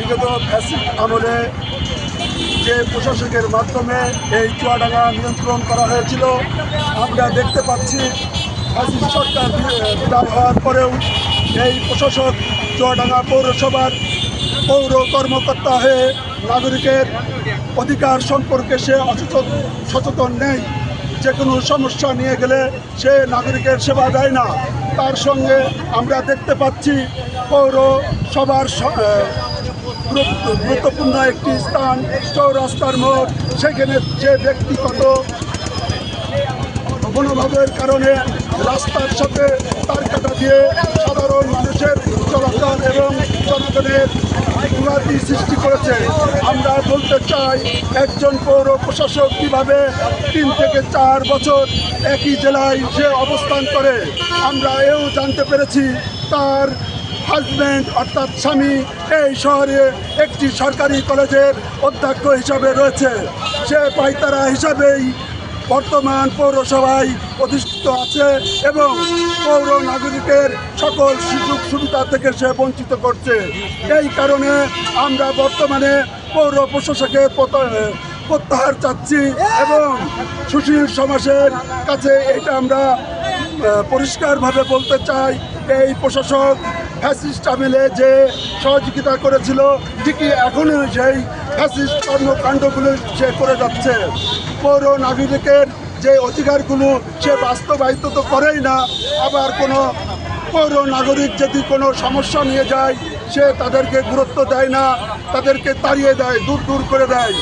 বিগত ফ্যাসিস্ট আমলে যে প্রশাসকের মাধ্যমে এই চুয়াডাঙ্গা নিয়ন্ত্রণ করা হয়েছিল, আমরা দেখতে পাচ্ছি ফ্যাসিস্ট সরকার বিদায় হওয়ার পরেও এই প্রশাসক চুয়াডাঙ্গা পৌরসভার পৌর কর্মকর্তা হয়ে নাগরিকের অধিকার সম্পর্কে সে সচেতন নেই। যে কোনো সমস্যা নিয়ে গেলে সে নাগরিকের সেবা দেয় না। তার সঙ্গে আমরা দেখতে পাচ্ছি পৌরসভার গুরুত্বপূর্ণ একটি স্থান চৌরাস্তার মোড়, সেখানে যে ব্যক্তিগত মনোভাবের কারণে রাস্তার সাথে তার কাটা দিয়ে সাধারণ মানুষের চলাচল এবং জনগণের বিভ্রান্তি সৃষ্টি করেছে। আমরা বলতে চাই, একজন পৌর প্রশাসক কীভাবে 3 থেকে 4 বছর একই জেলায় সে অবস্থান করে। আমরা এও জানতে পেরেছি তার হাজব্যান্ড অর্থাৎ স্বামী এই শহরে একটি সরকারি কলেজের অধ্যক্ষ হিসাবে রয়েছে। সে পাইতারা হিসাবেই বর্তমান পৌরসভায় প্রতিষ্ঠিত আছে এবং পৌর নাগরিকের সকল সুযোগ সুবিধা থেকে সে বঞ্চিত করছে। এই কারণে আমরা বর্তমানে পৌর প্রশাসকের প্রত্যাহার চাচ্ছি এবং সুশীল সমাজের কাছে এটা আমরা পরিষ্কারভাবে বলতে চাই, এই প্রশাসক ফ্যাসিস্ট আমলে যে সহযোগিতা করেছিল, ঠিকই এখনও সেই ফ্যাসিস্ট কর্মকাণ্ডগুলো সে করে যাচ্ছে। পৌর নাগরিকের যে অধিকারগুলো সে বাস্তবায়িত তো করেই না, আবার কোনো পৌর নাগরিক যদি কোনো সমস্যা নিয়ে যায় সে তাদেরকে গুরুত্ব দেয় না, তাদেরকে তাড়িয়ে দেয়, দূর করে দেয়।